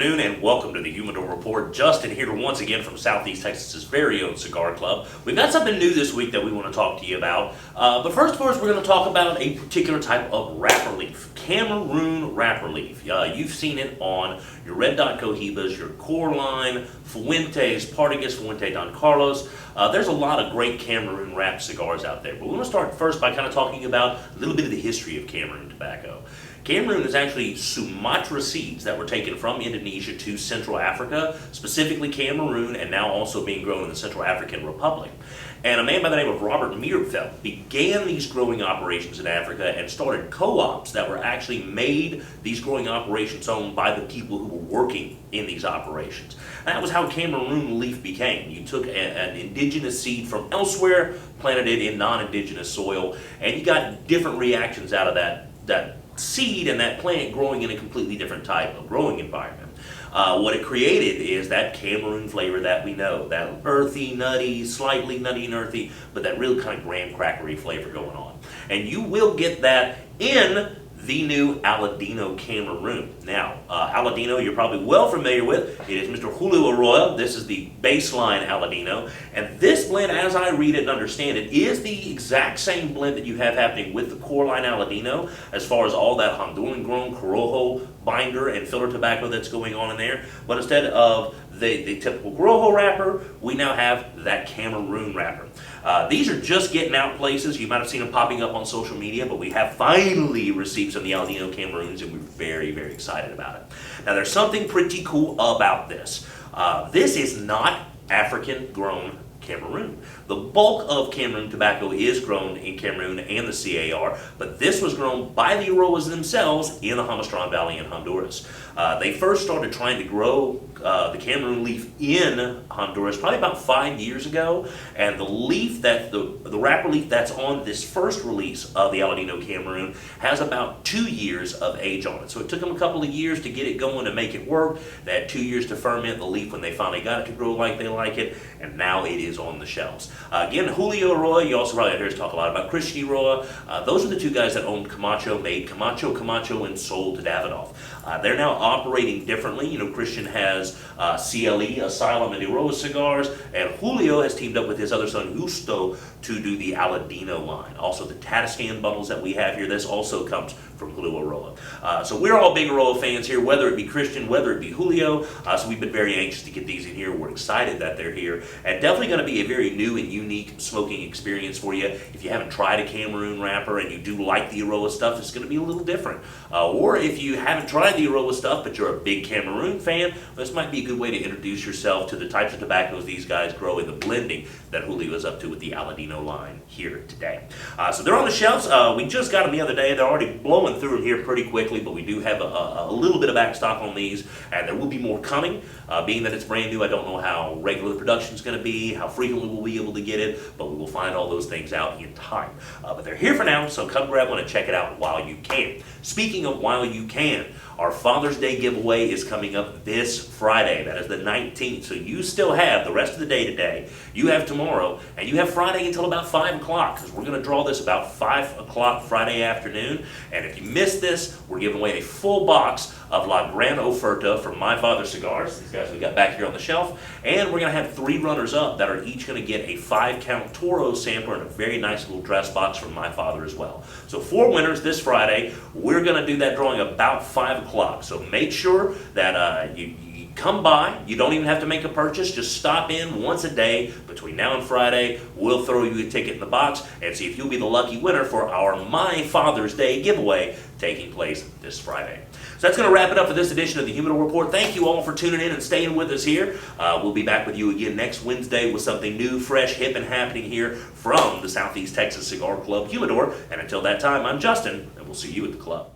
afternoon and welcome to the Humidor Report. Justin here once again from Southeast Texas's very own cigar club. We've got something new this week that we want to talk to you about. But first, we're going to talk about a particular type of wrapper leaf, Cameroon wrapper leaf. You've seen it on your Red Dot Cohibas, your Core line, Fuentes, Partagas, Fuente Don Carlos. There's a lot of great Cameroon wrapped cigars out there. But we want to start first by kind of talking about a little bit of the history of Cameroon tobacco. Cameroon is actually Sumatra seeds that were taken from Indonesia to Central Africa, specifically Cameroon, and now also being grown in the Central African Republic. And a man by the name of Robert Meerveld began these growing operations in Africa and started co-ops that were actually made these growing operations owned by the people who were working in these operations. And that was how Cameroon leaf became. You took an indigenous seed from elsewhere, planted it in non-indigenous soil, and you got different reactions out of that seed and that plant growing in a completely different type of growing environment. What it created is that Cameroon flavor that we know, that earthy, nutty, slightly nutty and earthy, but that real kind of graham crackery flavor going on. And you will get that in the new Aladino Cameroon. Now, Aladino you're probably well familiar with. It is Mr. Julio Eiroa. This is the baseline Aladino. And this blend, as I read it and understand it, is the exact same blend that you have happening with the core line Aladino, as far as all that Honduran grown Corojo binder and filler tobacco that's going on in there. But instead of the typical Corojo wrapper, we now have that Cameroon wrapper. These are just getting out places. You might have seen them popping up on social media, but we have finally received some of the Aladino Cameroons, and we're very, very excited about it. Now, there's something pretty cool about this. This is not African-grown Cameroon. The bulk of Cameroon tobacco is grown in Cameroon and the CAR, but this was grown by the Eiroas themselves in the Jamastran Valley in Honduras. They first started trying to grow the Cameroon leaf in Honduras probably about 5 years ago, and the leaf that the wrapper leaf that's on this first release of the Aladino Cameroon has about 2 years of age on it. So it took them a couple of years to get it going to make it work. They had 2 years to ferment the leaf when they finally got it to grow like they like it, and now it is on the shelves. Again, Julio Eiroa, you also probably heard us talk a lot about Christian Eiroa. Those are the two guys that owned Camacho, made Camacho, and sold to Davidoff. They're now operating differently. You know, Christian has CLE, Asylum, and Eiroa cigars, and Julio has teamed up with his other son, Justo, to do the Aladino line. Also, the Tatiscan bundles that we have here, this also comes from Julio Eiroa. So we're all big Eiroa fans here, whether it be Christian, whether it be Julio, so we've been very anxious to get these in here. We're excited that they're here, and definitely going to be a very new and unique smoking experience for you. If you haven't tried a Cameroon wrapper and you do like the Eiroa stuff, it's going to be a little different. Or if you haven't tried the Eiroa stuff, but you're a big Cameroon fan, this might be a good way to introduce yourself to the types of tobaccos these guys grow in the blending that Julio is up to with the Aladino line here today. So they're on the shelves. We just got them the other day. They're already blowing through them here pretty quickly, but we do have a little bit of back stock on these, and there will be more coming. Being that it's brand new, I don't know how regular the production is going to be, how frequently we'll be able to get it, but we will find all those things out in time. But they're here for now, so come grab one and check it out while you can. Speaking of while you can, our Father's Day giveaway is coming up this Friday. That is the 19th. So you still have the rest of the day today. You have tomorrow, and you have Friday until about 5 o'clock, because we're going to draw this about 5 o'clock Friday afternoon. And if you miss this, we're giving away a full box of La Gran Oferta from My Father Cigars. These guys we got back here on the shelf. And we're going to have 3 runners-up that are each going to get a 5-count Toro sampler and a very nice little dress box from My Father as well. So 4 winners this Friday. We're going to do that drawing about 5 o'clock. So make sure that you come by. You don't even have to make a purchase. Just stop in once a day between now and Friday. We'll throw you a ticket in the box and see if you'll be the lucky winner for our My Father's Day giveaway taking place this Friday. So that's going to wrap it up for this edition of the Humidor Report. Thank you all for tuning in and staying with us here. We'll be back with you again next Wednesday with something new, fresh, hip, and happening here from the Southeast Texas Cigar Club Humidor. And until that time, I'm Justin, and we'll see you at the club.